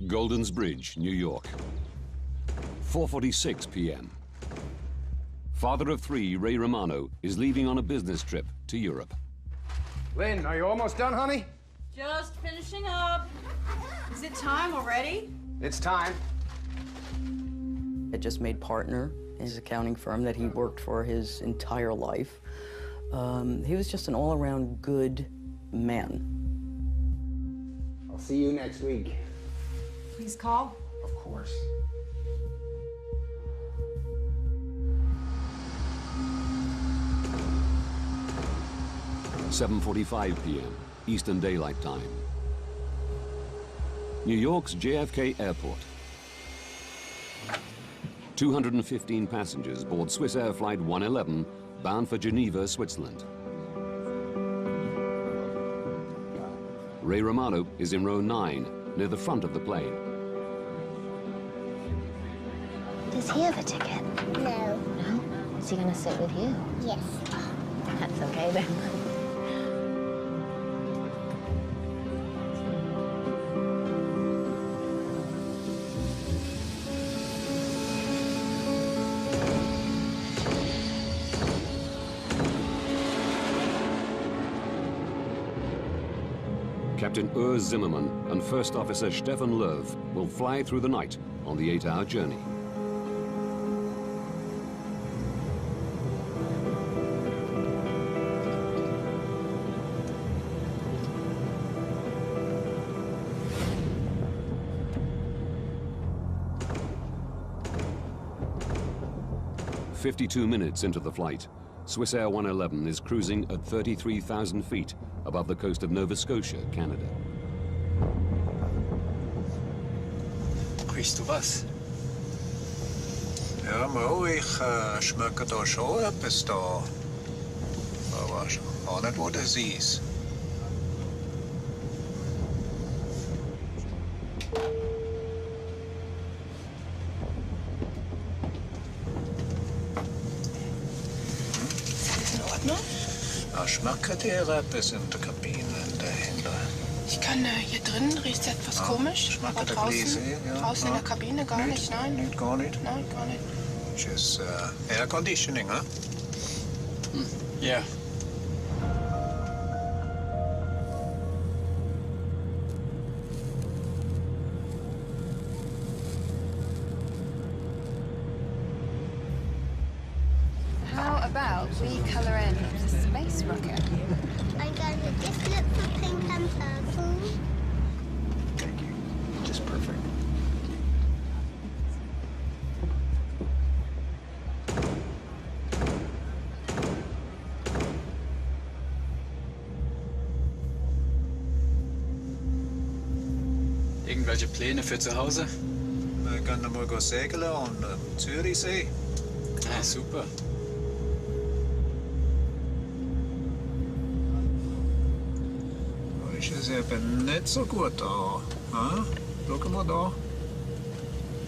Golden's Bridge, New York. 4:46 p.m. Father of three, Ray Romano, is leaving on a business trip to Europe. Lynn, are you almost done, honey? Just finishing up. Is it time already? It's time. I just made partner in his accounting firm that he worked for his entire life. He was just an all-around good man. I'll see you next week. Please call. Of course. (7:45 p.m. Eastern Daylight Time. New York's JFK Airport. 215 passengers board Swiss Air Flight 111, bound for Geneva, Switzerland. Ray Romano is in row 9, near the front of the plane. Does he have a ticket? No. No? Is he gonna sit with you? Yes. That's okay then. Captain Urs Zimmermann and First Officer Stefan Löw will fly through the night on the 8-hour journey. "52 minutes into the flight, Swiss Air 111 is cruising at 33,000 feet above the coast of Nova Scotia, Canada. Riechst du was? Ja, Mo, ich schmecke da schon etwas da. Aber auch nicht, wo das ist. Schmeckt dir etwas in der Kabine, in der Händler? Ich kann hier drin riecht es etwas komisch, aber draußen in der Kabine gar nicht, nein. Nicht, gar nicht? Nein, gar nicht. Just air conditioning, huh? Yeah. How about we colour in the space rocket? I'm going to just look for pink and purple. Thank you. Just perfect. Irgendwelche Pläne für zu Hause? Wir können mal segeln an Zürichsee. Ah, super. Da ist es eben nicht so gut da. Hm? Schau mal da.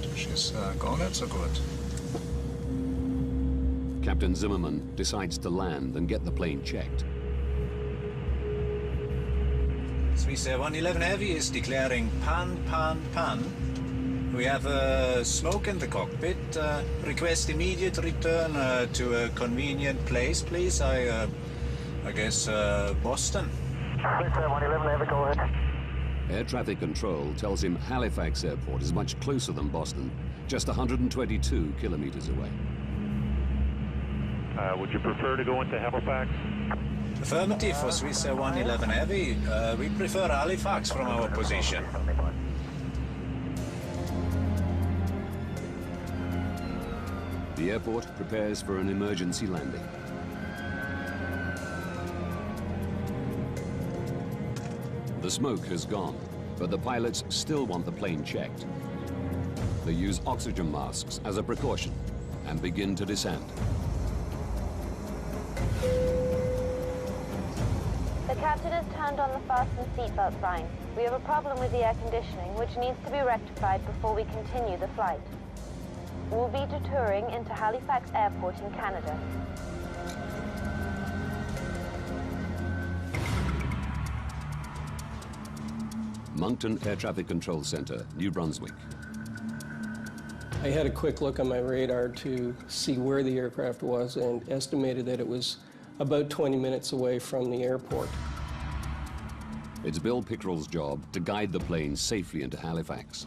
Das ist gar nicht so gut. Captain Zimmermann decides to land and get the plane checked. Swiss Air 111 Heavy is declaring pan. We have smoke in the cockpit. Request immediate return to a convenient place, please. I guess Boston. Swiss Air 111 Heavy, go ahead. Air traffic control tells him Halifax Airport is much closer than Boston, just 122 kilometers away. Would you prefer to go into Halifax? Affirmative for Swiss Air 111 Heavy. We prefer Halifax from our position. The airport prepares for an emergency landing. The smoke has gone, but the pilots still want the plane checked. They use oxygen masks as a precaution and begin to descend. The captain has turned on the fasten seatbelt sign. We have a problem with the air conditioning, which needs to be rectified before we continue the flight. We'll be detouring into Halifax Airport in Canada. Moncton Air Traffic Control Center, New Brunswick. I had a quick look on my radar to see where the aircraft was and estimated that it was about 20 minutes away from the airport. It's Bill Pickrell's job to guide the plane safely into Halifax.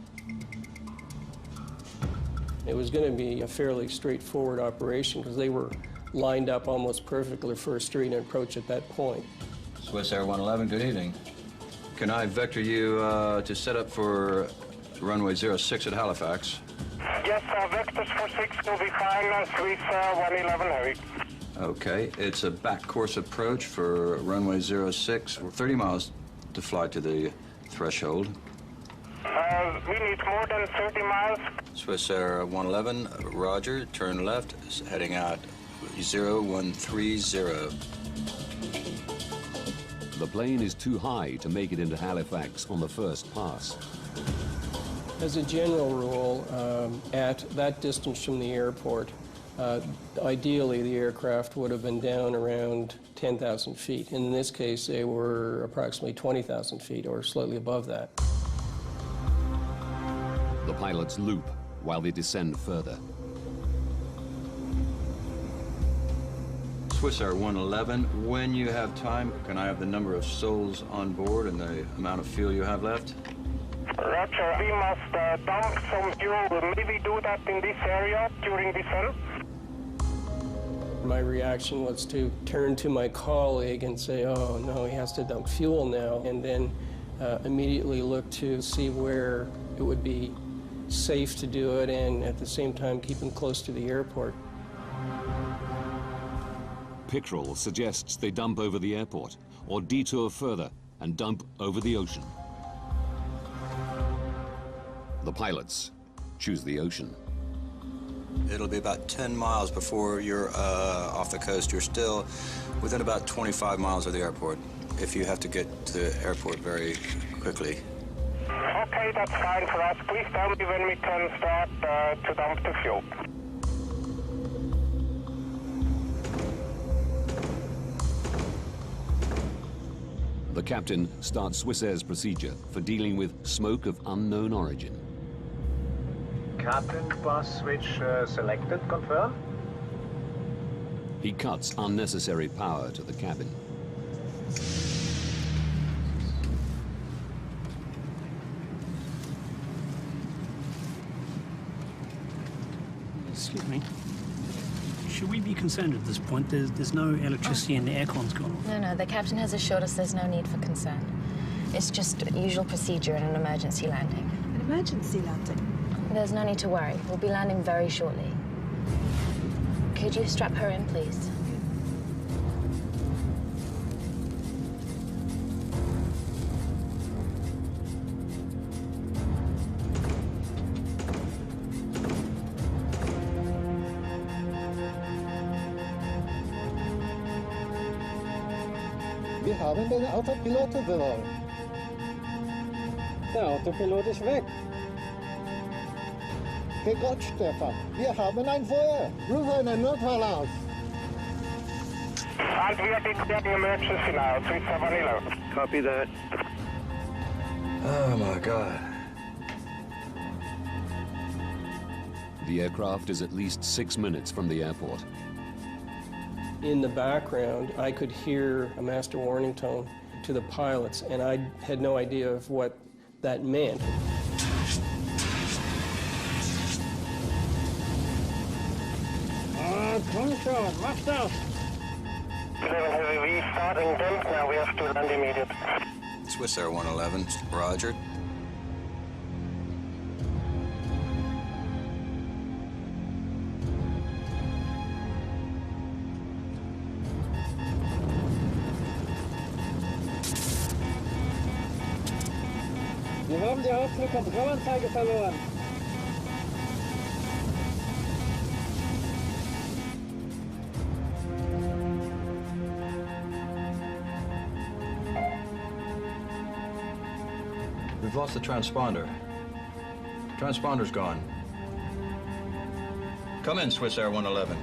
It was going to be a fairly straightforward operation because they were lined up almost perfectly for a straight approach at that point. Swiss Air 111, good evening. Can I vector you to set up for runway 06 at Halifax? Yes, vectors for 6 will be fine, Swiss 111 heavy. Okay, it's a back course approach for runway 06. We're 30 miles to fly to the threshold. We need more than 30 miles. Swiss Air 111, roger, turn left, heading out 0130. The plane is too high to make it into Halifax on the first pass. As a general rule, at that distance from the airport, ideally the aircraft would have been down around 10,000 feet. In this case, they were approximately 20,000 feet or slightly above that. The pilots loop while they descend further. Swiss Air 111, when you have time, can I have the number of souls on board and the amount of fuel you have left? Roger, we must dump some fuel. Maybe do that in this area during descent. My reaction was to turn to my colleague and say, oh no, he has to dump fuel now, and then immediately look to see where it would be safe to do it and at the same time keep him close to the airport. Pickrell suggests they dump over the airport or detour further and dump over the ocean. The pilots choose the ocean. It'll be about 10 miles before you're off the coast. You're still within about 25 miles of the airport if you have to get to the airport very quickly. Okay, that's fine for us. Please tell me when we can start to dump the fuel. The captain starts Swiss Air's procedure for dealing with smoke of unknown origin. Captain, bus switch selected, confirm? He cuts unnecessary power to the cabin. Excuse me. Should we be concerned at this point? There's no electricity and the aircon's gone off. No, the captain has assured us there's no need for concern. It's just usual procedure in an emergency landing. An emergency landing? There's no need to worry. We'll be landing very shortly. Could you strap her in, please? Wir haben den Autopiloten verloren. Der Autopilot ist weg. Gott, Stefan, wir haben ein Feuer. Ruf einen Notfall aus. And we are declaring emergency now, Swiss 111. Copy that. Oh my God. The aircraft is at least 6 minutes from the airport. In the background, I could hear a master warning tone to the pilots, and I had no idea of what that meant. Komm schon, mach das! 11 Heavy, we starting dump now. We have to land immediately. Swiss Air 111, roger. Wir haben die Ausflugkontrollanzeige verloren. We've lost the transponder. Transponder's gone. Come in, Swiss Air 111.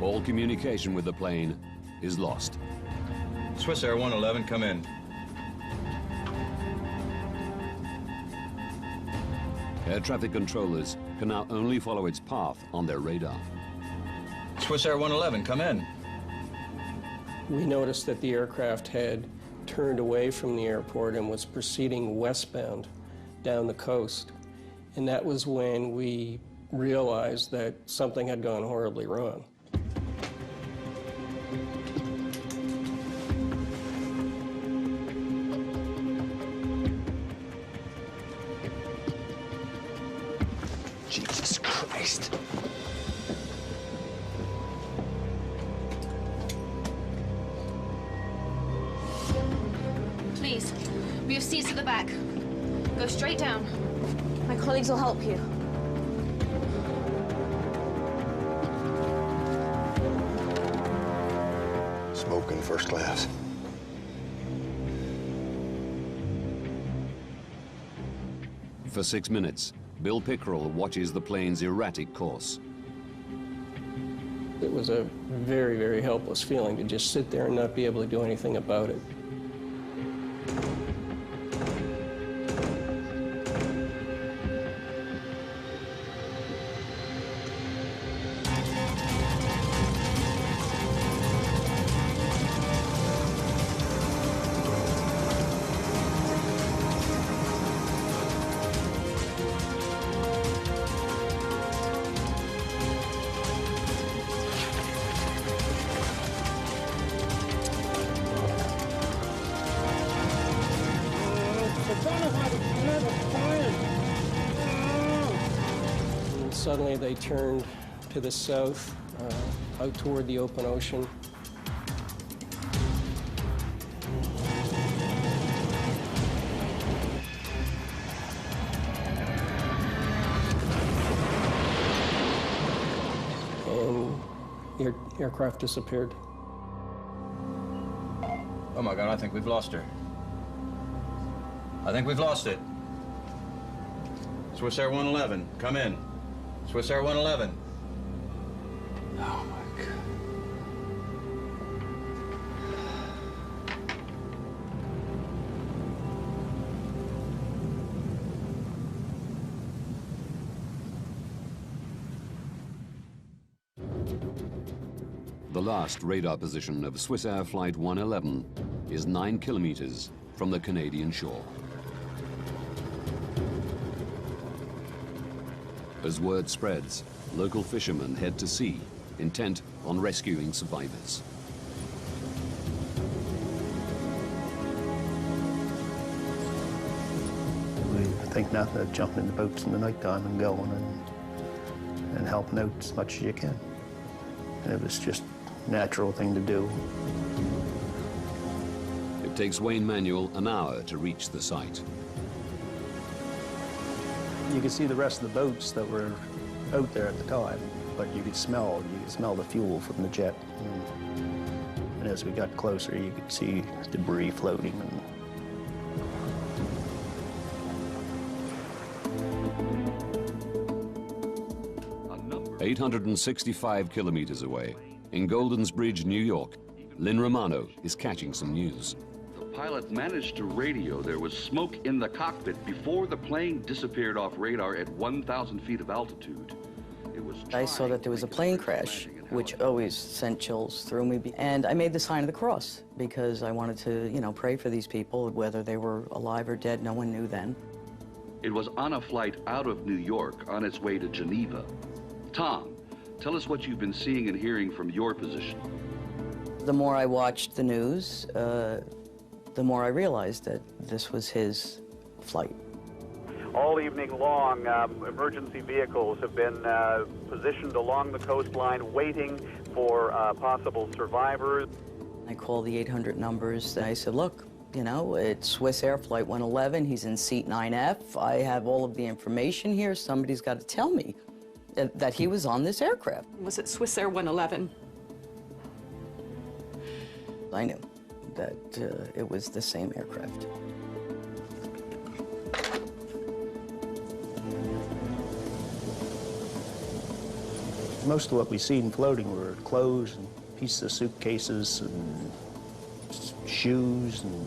All communication with the plane is lost. Swiss Air 111, come in. Air traffic controllers can now only follow its path on their radar. Swiss Air 111, come in. We noticed that the aircraft had turned away from the airport and was proceeding westbound down the coast. And that was when we realized that something had gone horribly wrong. Jesus Christ. Please, we have seats at the back. Go straight down. My colleagues will help you. Smoking first class. For 6 minutes, Bill Pickerel watches the plane's erratic course. It was a very, very helpless feeling to just sit there and not be able to do anything about it. And suddenly they turned to the south, out toward the open ocean. And the aircraft disappeared. Oh my God, I think we've lost her. I think we've lost it. Swiss Air 111, come in. Swiss Air 111. Oh my God. The last radar position of Swiss Air Flight 111 is 9 kilometers from the Canadian shore. As word spreads, local fishermen head to sea, intent on rescuing survivors. We think nothing of jumping in the boats in the nighttime and going and helping out as much as you can. And it was just a natural thing to do. It takes Wayne Manuel an hour to reach the site. You could see the rest of the boats that were out there at the time, but you could smell the fuel from the jet. And as we got closer, you could see debris floating. 865 kilometers away, in Goldens Bridge, New York, Lynn Romano is catching some news. The pilot managed to radio there was smoke in the cockpit before the plane disappeared off radar at 1,000 feet of altitude. I saw that there was a plane crash, which always sent chills through me. And I made the sign of the cross because I wanted to, you know, pray for these people, whether they were alive or dead. No one knew then. It was on a flight out of New York on its way to Geneva. Tom, tell us what you've been seeing and hearing from your position. The more I watched the news, the more I realized that this was his flight. All evening long, emergency vehicles have been positioned along the coastline waiting for possible survivors. I called the 800 numbers. I said, look, you know, it's Swiss Air Flight 111. He's in seat 9F. I have all of the information here. Somebody's got to tell me that he was on this aircraft. Was it Swiss Air 111? I knew that it was the same aircraft. Most of what we seen floating were clothes and pieces of suitcases and shoes and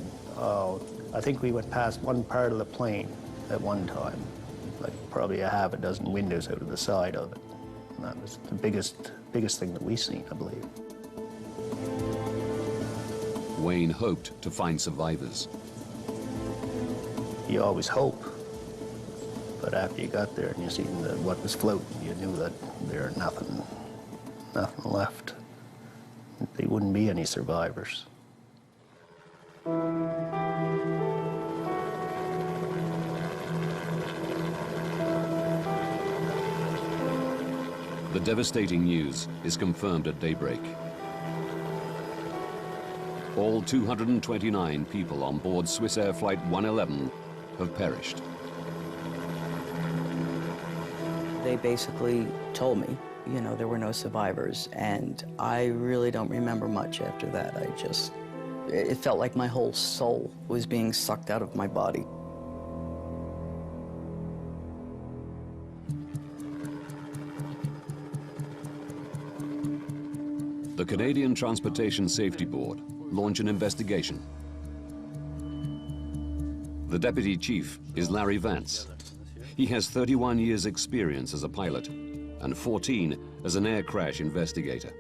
I think we went past one part of the plane at one time. like probably a half a dozen windows out of the side of it. And that was the biggest thing that we've seen, I believe. Wayne hoped to find survivors. You always hope, but after you got there and you seen what was floating, you knew that there was nothing left. There wouldn't be any survivors. The devastating news is confirmed at daybreak. All 229 people on board Swissair Flight 111 have perished. They basically told me, you know, there were no survivors, and I really don't remember much after that. It felt like my whole soul was being sucked out of my body. The Canadian Transportation Safety Board launched an investigation. The deputy chief is Larry Vance. He has 31 years' experience as a pilot and 14 as an air crash investigator.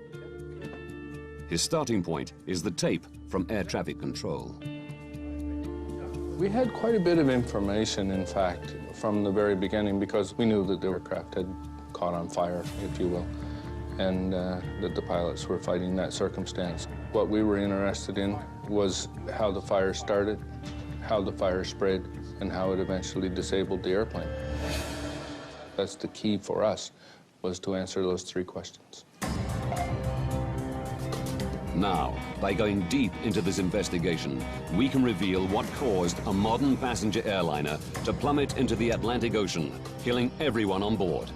His starting point is the tape from air traffic control. We had quite a bit of information, in fact, from the very beginning, because we knew that the aircraft had caught on fire, if you will, and that the pilots were fighting that circumstance. What we were interested in was how the fire started, how the fire spread, and how it eventually disabled the airplane. That's the key for us, was to answer those three questions. Now, by going deep into this investigation, we can reveal what caused a modern passenger airliner to plummet into the Atlantic Ocean, killing everyone on board.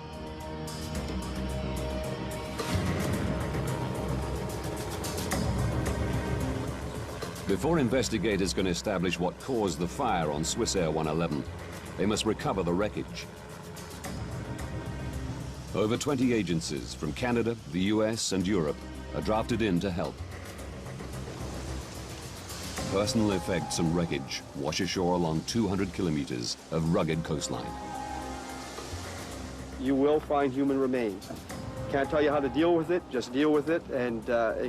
Before investigators can establish what caused the fire on Swissair 111, they must recover the wreckage. Over 20 agencies from Canada, the US, and Europe are drafted in to help. Personal effects and wreckage wash ashore along 200 kilometers of rugged coastline. You will find human remains. Can't tell you how to deal with it, just deal with it and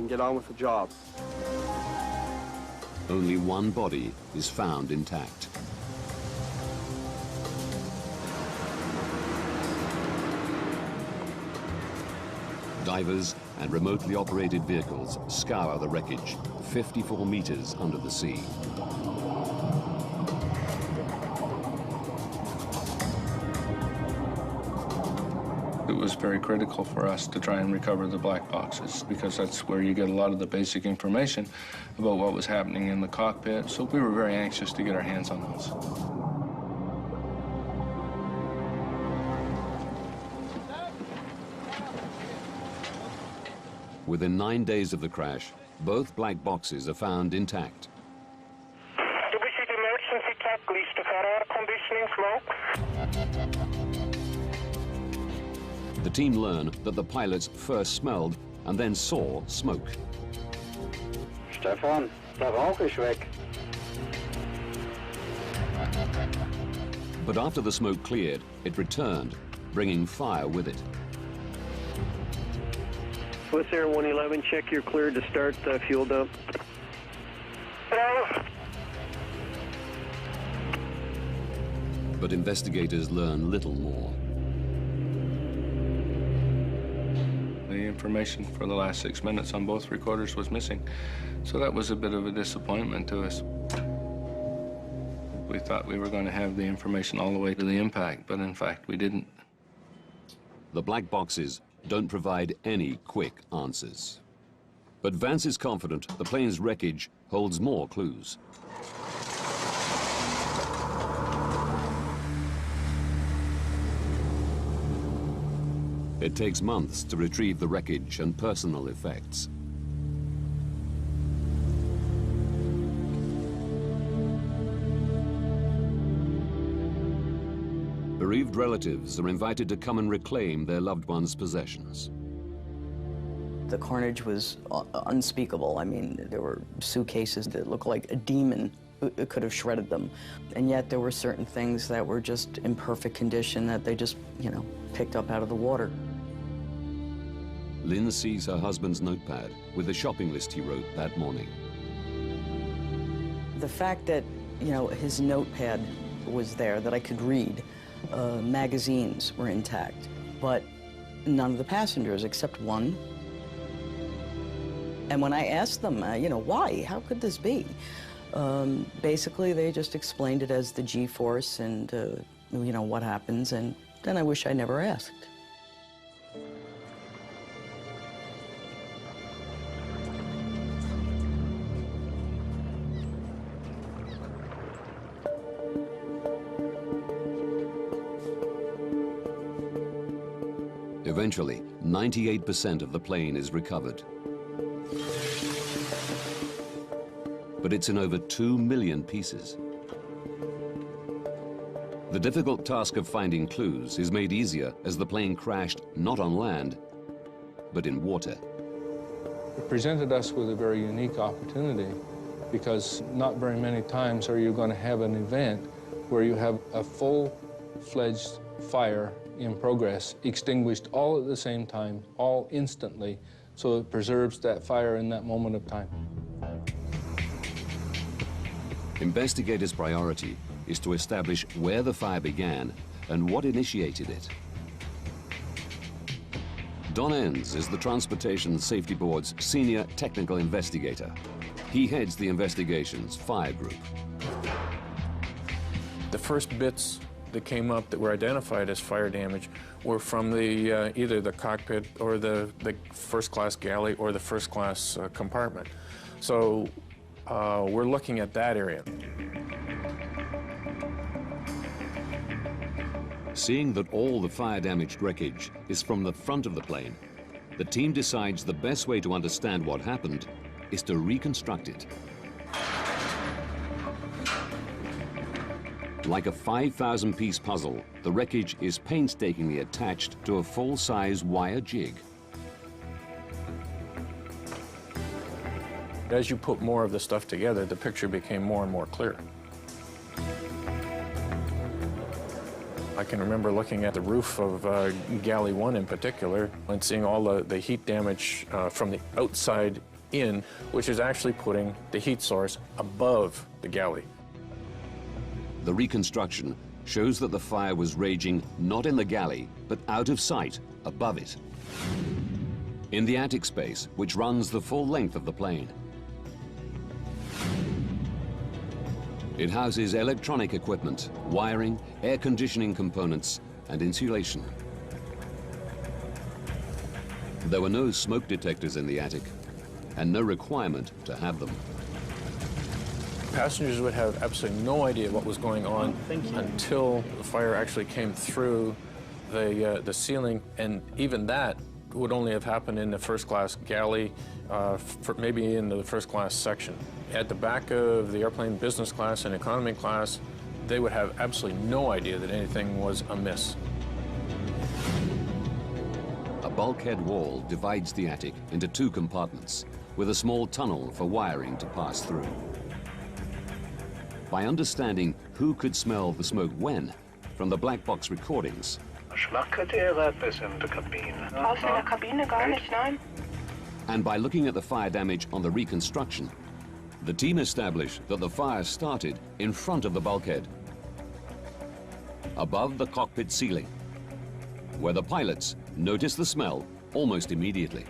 get on with the job. Only one body is found intact. Divers and remotely operated vehicles scour the wreckage 54 meters under the sea. It was very critical for us to try and recover the black boxes, because that's where you get a lot of the basic information about what was happening in the cockpit. So we were very anxious to get our hands on those. Within 9 days of the crash, both black boxes are found intact. Do we see the emergency checklist for air conditioning smoke? The team learn that the pilots first smelled and then saw smoke. Stefan, der Rauch ist weg. But after the smoke cleared, it returned, bringing fire with it. Swissair 111, check you're cleared to start the fuel dump. But investigators learn little more. The information for the last 6 minutes on both recorders was missing, so that was a bit of a disappointment to us. We thought we were going to have the information all the way to the impact, but in fact we didn't. The black boxes don't provide any quick answers. But Vance is confident the plane's wreckage holds more clues. It takes months to retrieve the wreckage and personal effects. Bereaved relatives are invited to come and reclaim their loved ones' possessions. The carnage was unspeakable. I mean, there were suitcases that looked like a demon it could have shredded them. And yet there were certain things that were just in perfect condition that they just, you know, picked up out of the water. Lynn sees her husband's notepad with the shopping list he wrote that morning. The fact that, you know, his notepad was there that I could read, magazines were intact, but none of the passengers except one. And when I asked them, you know, why? How could this be? Basically, they just explained it as the G-force and, you know, what happens, and then I wish I never asked. Eventually, 98% of the plane is recovered. But it's in over 2 million pieces. The difficult task of finding clues is made easier as the plane crashed not on land, but in water. It presented us with a very unique opportunity because not very many times are you going to have an event where you have a full-fledged fire in progress, extinguished all at the same time, all instantly, so it preserves that fire in that moment of time. Investigators' priority is to establish where the fire began and what initiated it. Don Enns is the Transportation Safety Board's senior technical investigator. He heads the investigation's fire group. The first bits that came up that were identified as fire damage were from the either the cockpit or the first-class galley or the first-class compartment. So we're looking at that area. Seeing that all the fire-damaged wreckage is from the front of the plane, the team decides the best way to understand what happened is to reconstruct it. Like a 5,000-piece puzzle, the wreckage is painstakingly attached to a full-size wire jig. As you put more of the stuff together, the picture became more and more clear. I can remember looking at the roof of Galley 1 in particular and seeing all the heat damage from the outside in, which is actually putting the heat source above the galley. The reconstruction shows that the fire was raging not in the galley, but out of sight, above it. In the attic space, which runs the full length of the plane. It houses electronic equipment, wiring, air conditioning components, and insulation. There were no smoke detectors in the attic, and no requirement to have them. Passengers would have absolutely no idea what was going on until the fire actually came through the ceiling, and even that would only have happened in the first-class galley, maybe in the first-class section. At the back of the airplane, business class and economy class, they would have absolutely no idea that anything was amiss. A bulkhead wall divides the attic into 2 compartments, with a small tunnel for wiring to pass through. By understanding who could smell the smoke when, from the black box recordings, and by looking at the fire damage on the reconstruction, the team established that the fire started in front of the bulkhead, above the cockpit ceiling, where the pilots noticed the smell almost immediately.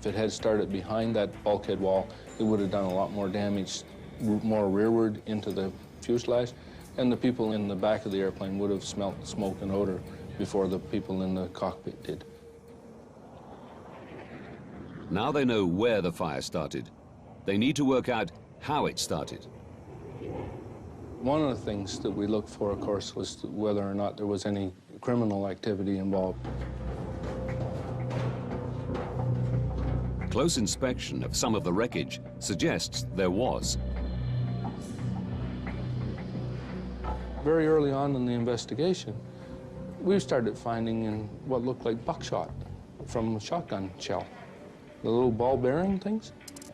If it had started behind that bulkhead wall, it would have done a lot more damage, more rearward into the fuselage, and the people in the back of the airplane would have smelt smoke and odor before the people in the cockpit did. Now they know where the fire started. They need to work out how it started. One of the things that we looked for, of course, was whether or not there was any criminal activity involved. Close inspection of some of the wreckage suggests there was. Very early on in the investigation, we started finding in what looked like buckshot from a shotgun shell. The little ball bearing things,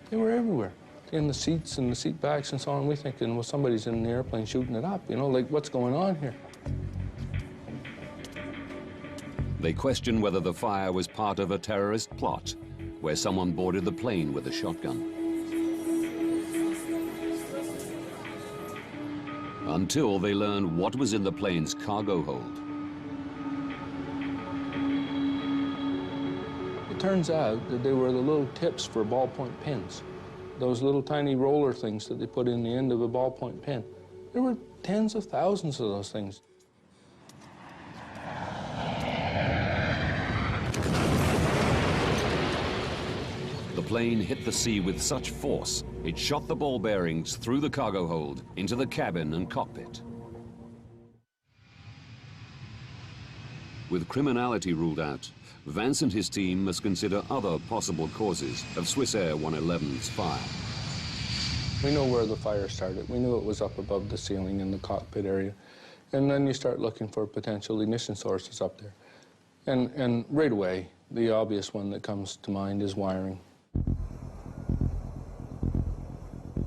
they were everywhere. in the seats and the seat backs and so on. We're thinking, well, somebody's in the airplane shooting it up, you know, like what's going on here? They question whether the fire was part of a terrorist plot, where someone boarded the plane with a shotgun. Until they learn what was in the plane's cargo hold. It turns out that they were the little tips for ballpoint pens. Those little tiny roller things that they put in the end of a ballpoint pen. There were tens of thousands of those things. The plane hit the sea with such force, it shot the ball bearings through the cargo hold into the cabin and cockpit. With criminality ruled out, Vance and his team must consider other possible causes of Swissair 111's fire. We know where the fire started. We knew it was up above the ceiling in the cockpit area. And then you start looking for potential ignition sources up there. And right away, the obvious one that comes to mind is wiring.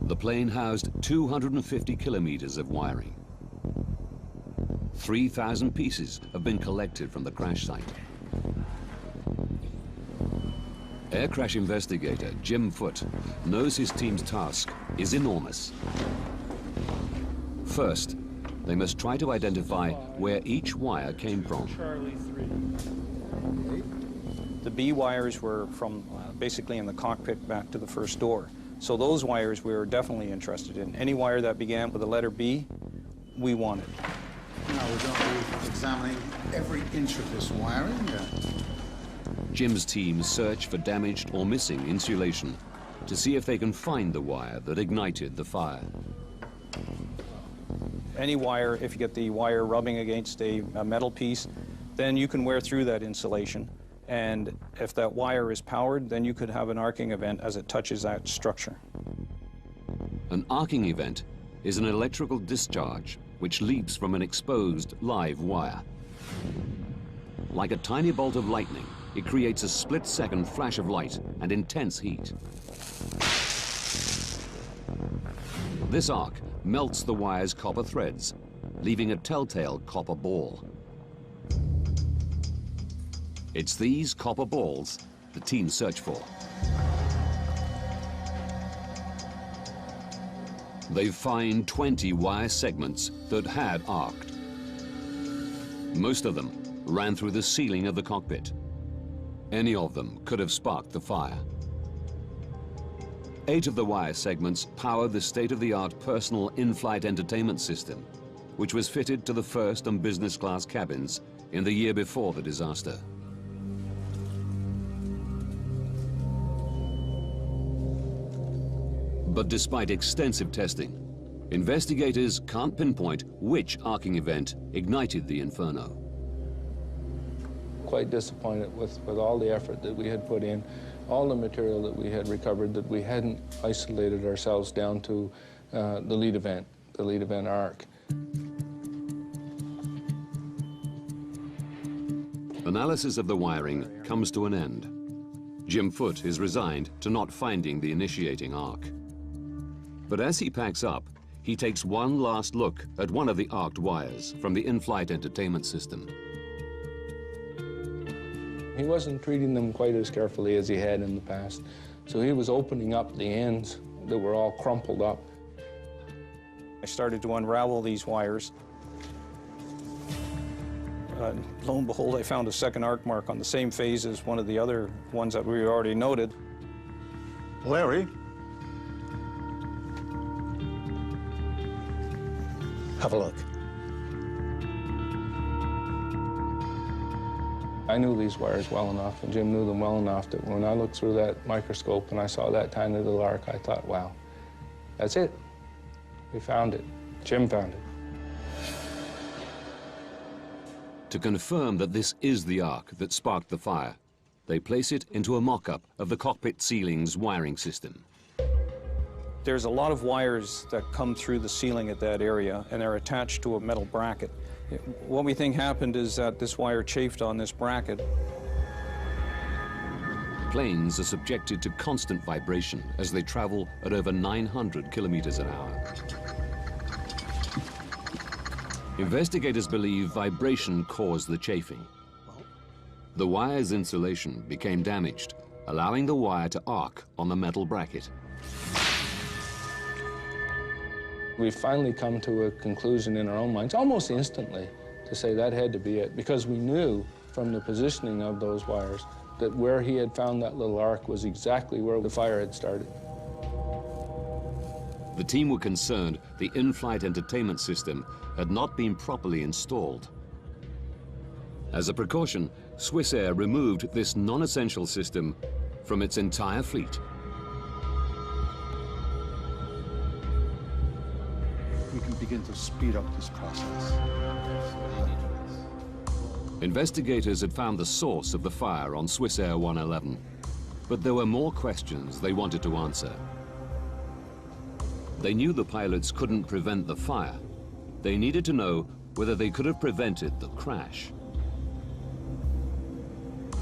The plane housed 250 kilometers of wiring. 3,000 pieces have been collected from the crash site. Air crash investigator Jim Foote knows his team's task is enormous. First, they must try to identify where each wire came from. The B wires were from basically in the cockpit back to the first door. So those wires we were definitely interested in. Any wire that began with the letter B, we wanted. Now we're going to be examining every inch of this wiring. Jim's team search for damaged or missing insulation to see if they can find the wire that ignited the fire. Any wire, if you get the wire rubbing against a metal piece, then you can wear through that insulation. And if that wire is powered, then you could have an arcing event as it touches that structure. An arcing event is an electrical discharge which leaps from an exposed live wire. Like a tiny bolt of lightning, it creates a split-second flash of light and intense heat. This arc melts the wire's copper threads, leaving a telltale copper ball. It's these copper balls the team search for. They find 20 wire segments that had arced. Most of them ran through the ceiling of the cockpit. Any of them could have sparked the fire. 8 of the wire segments powered the state-of-the-art personal in-flight entertainment system, which was fitted to the first and business class cabins in the year before the disaster. But despite extensive testing, investigators can't pinpoint which arcing event ignited the inferno. Quite disappointed with all the effort that we had put in, all the material that we had recovered, that we hadn't isolated ourselves down to the lead event arc. Analysis of the wiring comes to an end. Jim Foote is resigned to not finding the initiating arc. But as he packs up, he takes one last look at one of the arced wires from the in-flight entertainment system. He wasn't treating them quite as carefully as he had in the past, so he was opening up the ends that were all crumpled up. I started to unravel these wires. Lo and behold, I found a second arc mark on the same phase as one of the other ones that we already noted. Larry? Have a look. I knew these wires well enough, and Jim knew them well enough that when I looked through that microscope and I saw that tiny little arc, I thought, wow, that's it. We found it. Jim found it. To confirm that this is the arc that sparked the fire, they place it into a mock-up of the cockpit ceiling's wiring system. There's a lot of wires that come through the ceiling at that area, and they're attached to a metal bracket. What we think happened is that this wire chafed on this bracket. Planes are subjected to constant vibration as they travel at over 900 kilometers an hour. Investigators believe vibration caused the chafing. The wire's insulation became damaged, allowing the wire to arc on the metal bracket. We finally come to a conclusion in our own minds, almost instantly, to say that had to be it, because we knew from the positioning of those wires that where he had found that little arc was exactly where the fire had started. The team were concerned the in-flight entertainment system had not been properly installed. As a precaution, Swissair removed this non-essential system from its entire fleet. We can begin to speed up this process. Investigators had found the source of the fire on Swissair 111, but there were more questions they wanted to answer. They knew the pilots couldn't prevent the fire. They needed to know whether they could have prevented the crash.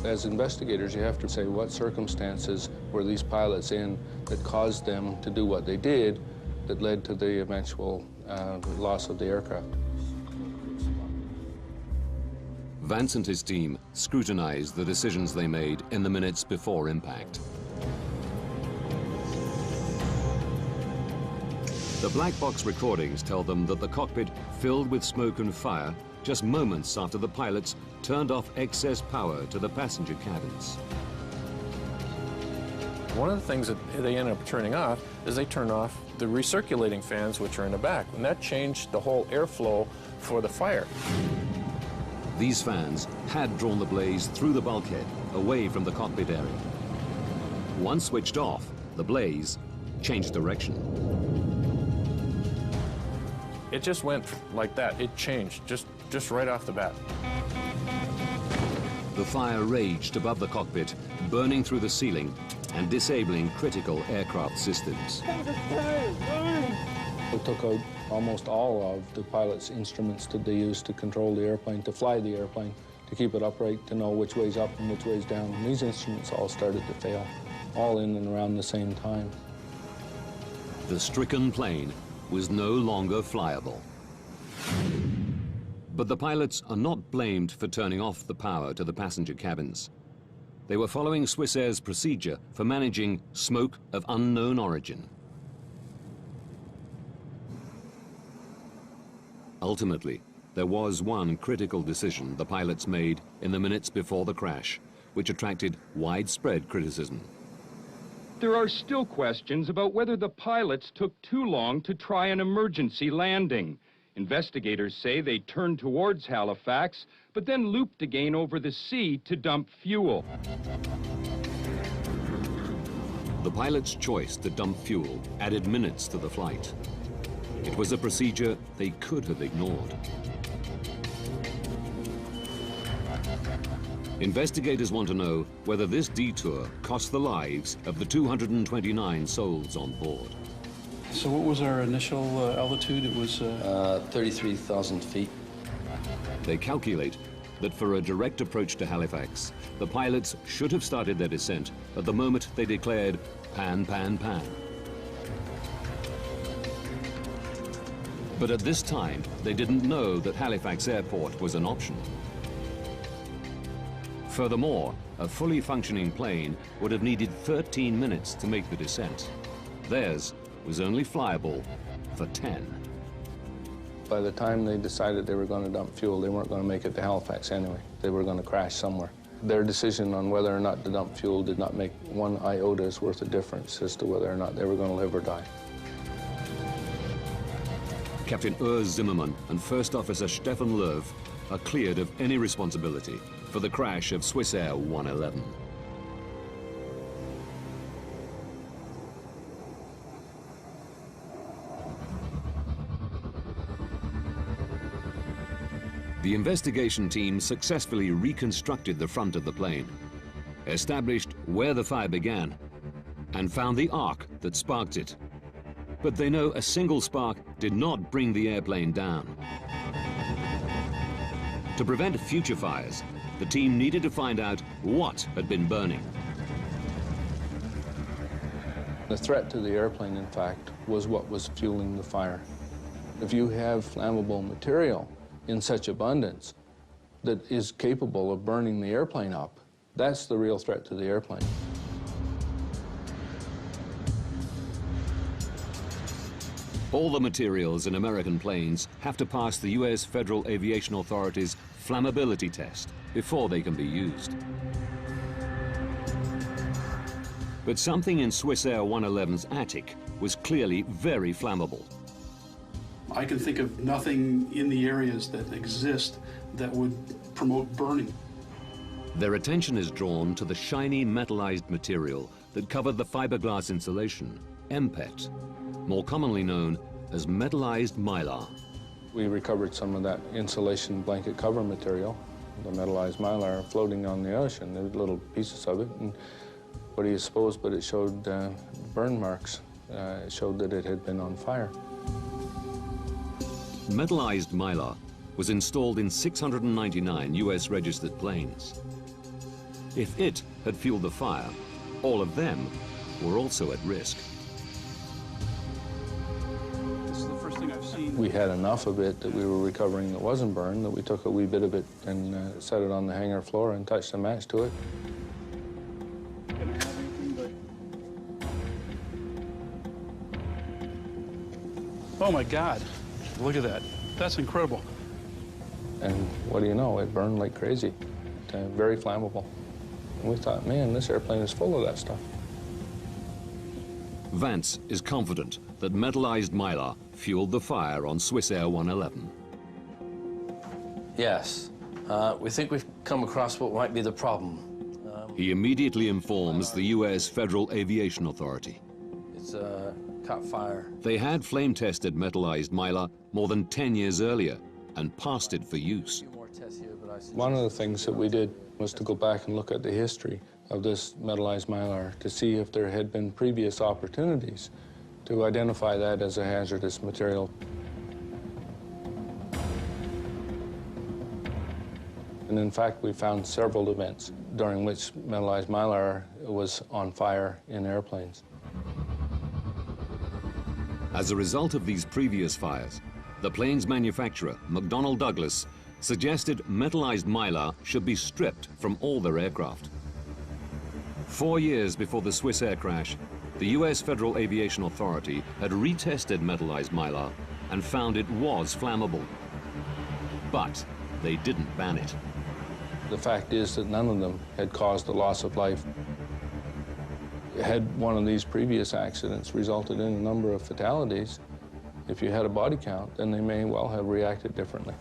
As investigators, you have to say what circumstances were these pilots in that caused them to do what they did that led to the eventual loss of the aircraft. Vance and his team scrutinized the decisions they made in the minutes before impact. The black box recordings tell them that the cockpit filled with smoke and fire just moments after the pilots turned off excess power to the passenger cabins. One of the things that they ended up turning off is they turned off the recirculating fans, which are in the back, and that changed the whole airflow for the fire. These fans had drawn the blaze through the bulkhead, away from the cockpit area. Once switched off, the blaze changed direction. It just went like that. It changed just right off the bat. The fire raged above the cockpit, burning through the ceiling and disabling critical aircraft systems. We took out almost all of the pilot's instruments that they used to control the airplane, to fly the airplane, to keep it upright, to know which way's up and which way's down. And these instruments all started to fail, all in and around the same time. The stricken plane was no longer flyable. But the pilots are not blamed for turning off the power to the passenger cabins. They were following Swissair's procedure for managing smoke of unknown origin. Ultimately, there was one critical decision the pilots made in the minutes before the crash, which attracted widespread criticism. There are still questions about whether the pilots took too long to try an emergency landing. Investigators say they turned towards Halifax, but then looped again over the sea to dump fuel. The pilots' choice to dump fuel added minutes to the flight. It was a procedure they could have ignored. Investigators want to know whether this detour cost the lives of the 229 souls on board. So what was our initial altitude? It was 33,000 feet. They calculate that for a direct approach to Halifax, the pilots should have started their descent at the moment they declared pan, pan, pan. But at this time, they didn't know that Halifax Airport was an option. Furthermore, a fully functioning plane would have needed 13 minutes to make the descent. Theirs was only flyable for 10. By the time they decided they were going to dump fuel, they weren't going to make it to Halifax anyway. They were going to crash somewhere. Their decision on whether or not to dump fuel did not make one iota's worth of difference as to whether or not they were going to live or die. Captain Urs Zimmermann and First Officer Stefan Löw are cleared of any responsibility for the crash of Swissair 111. The investigation team successfully reconstructed the front of the plane, established where the fire began, and found the arc that sparked it. But they know a single spark did not bring the airplane down. To prevent future fires, the team needed to find out what had been burning. The threat to the airplane, in fact, was what was fueling the fire. If you have flammable material in such abundance that is capable of burning the airplane up, that's the real threat to the airplane. All the materials in American planes have to pass the U.S. Federal Aviation Authority's flammability test before they can be used. But something in Swiss Air 111's attic was clearly very flammable. I can think of nothing in the areas that exist that would promote burning. Their attention is drawn to the shiny metallized material that covered the fiberglass insulation, MPET, more commonly known as metallized mylar. We recovered some of that insulation blanket cover material, the metallized mylar, floating on the ocean. There were little pieces of it, and what do you suppose, but it showed burn marks. It showed that it had been on fire. Metallized mylar was installed in 699 US registered planes. If it had fueled the fire, all of them were also at risk. This is the first thing I've seen. We had enough of it that we were recovering that wasn't burned, that we took a wee bit of it and set it on the hangar floor and touched a match to it. Oh my God, look at that. That's incredible. And what do you know, it burned like crazy, very flammable. And we thought, man, this airplane is full of that stuff. Vance is confident that metallized mylar fueled the fire on Swiss Air 111. Yes. We think we've come across what might be the problem. He immediately informs the US Federal Aviation Authority. It's caught fire. They had flame-tested metallized mylar more than 10 years earlier and passed it for use. One of the things that we did was to go back and look at the history of this metallized mylar to see if there had been previous opportunities to identify that as a hazardous material. And in fact, we found several events during which metallized mylar was on fire in airplanes. As a result of these previous fires, the plane's manufacturer, McDonnell Douglas, suggested metallized mylar should be stripped from all their aircraft. 4 years before the Swiss Air crash, the US Federal Aviation Authority had retested metallized mylar and found it was flammable. But they didn't ban it. The fact is that none of them had caused a loss of life. Had one of these previous accidents resulted in a number of fatalities, if you had a body count, then they may well have reacted differently.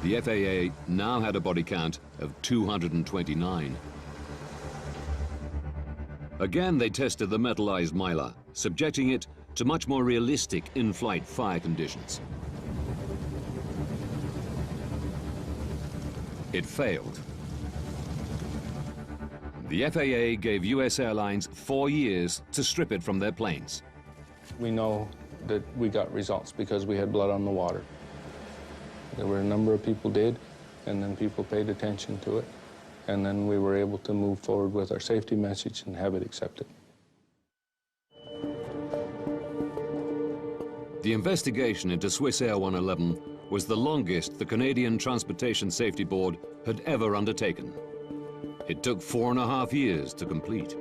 The FAA now had a body count of 229. Again, they tested the metallized mylar, subjecting it to much more realistic in-flight fire conditions. It failed. The FAA gave US airlines 4 years to strip it from their planes. We know that we got results because we had blood on the water. There were a number of people did, and then people paid attention to it, and then we were able to move forward with our safety message and have it accepted. The investigation into Swiss Air 111 was the longest the Canadian Transportation Safety Board had ever undertaken. It took 4.5 years to complete.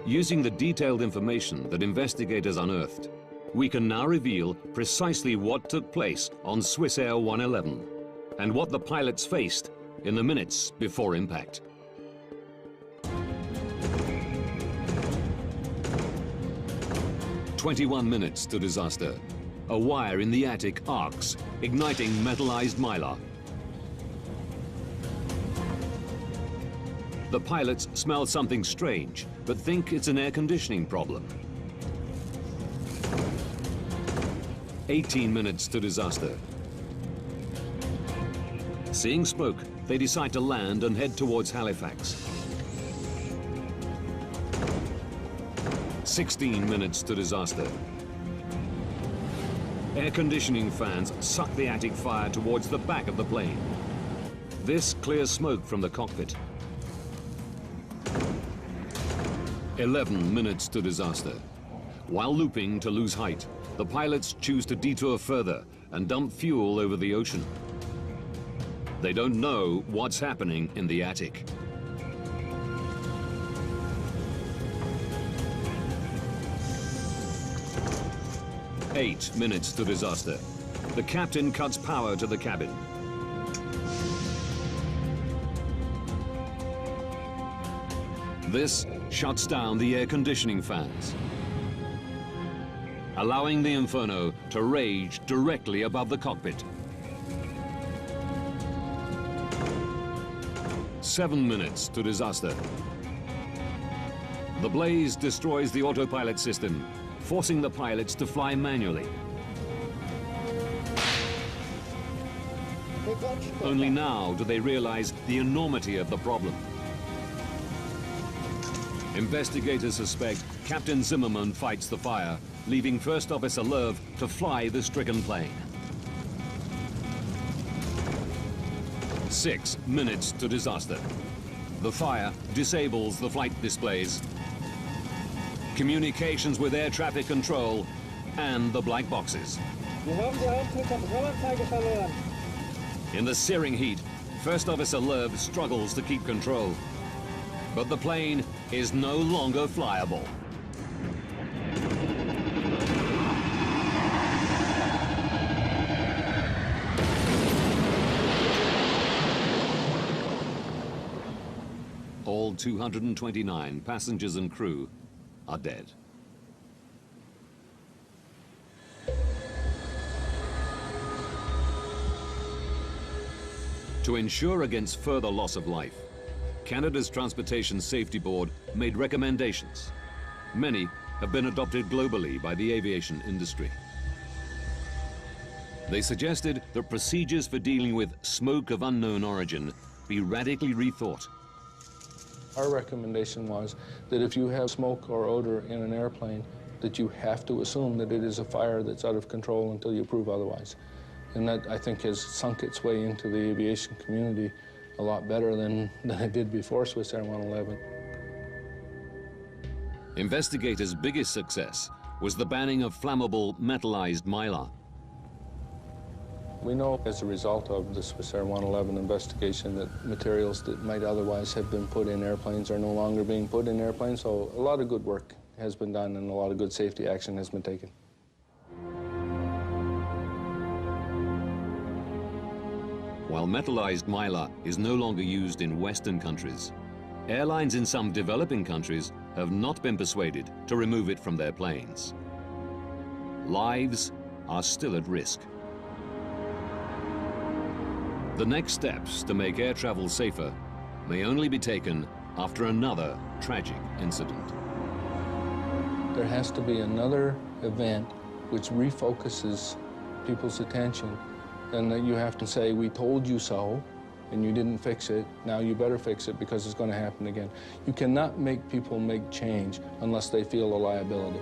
Using the detailed information that investigators unearthed, we can now reveal precisely what took place on Swiss Air 111 and what the pilots faced in the minutes before impact. "21 minutes to disaster. A wire in the attic arcs, igniting metallized mylar. The pilots smell something strange, but think it's an air conditioning problem. 18 minutes to disaster. Seeing smoke, they decide to land and head towards Halifax. 16 minutes to disaster. Air conditioning fans suck the attic fire towards the back of the plane. This clears smoke from the cockpit. 11 minutes to disaster. While looping to lose height, the pilots choose to detour further and dump fuel over the ocean. They don't know what's happening in the attic. Eight minutes to disaster. The captain cuts power to the cabin. This shuts down the air conditioning fans, allowing the inferno to rage directly above the cockpit. 7 minutes to disaster. The blaze destroys the autopilot system, forcing the pilots to fly manually. Only now do they realize the enormity of the problem. Investigators suspect Captain Zimmerman fights the fire, leaving First Officer Lerv to fly the stricken plane. 6 minutes to disaster. The fire disables the flight displays, communications with air traffic control, and the black boxes. In the searing heat, First Officer Lerv struggles to keep control. But the plane is no longer flyable. All 229 passengers and crew are dead. To ensure against further loss of life, Canada's Transportation Safety Board made recommendations. Many have been adopted globally by the aviation industry. They suggested that procedures for dealing with smoke of unknown origin be radically rethought. Our recommendation was that if you have smoke or odor in an airplane, that you have to assume that it is a fire that's out of control until you prove otherwise. And that, I think, has sunk its way into the aviation community a lot better than it did before Swiss Air 111. Investigators' biggest success was the banning of flammable metallized mylar. We know as a result of the Swiss Air 111 investigation that materials that might otherwise have been put in airplanes are no longer being put in airplanes, so a lot of good work has been done and a lot of good safety action has been taken. While metallized mylar is no longer used in Western countries, airlines in some developing countries have not been persuaded to remove it from their planes. Lives are still at risk. The next steps to make air travel safer may only be taken after another tragic incident. There has to be another event which refocuses people's attention, and that you have to say, we told you so, and you didn't fix it, now you better fix it because it's going to happen again. You cannot make people make change unless they feel a liability.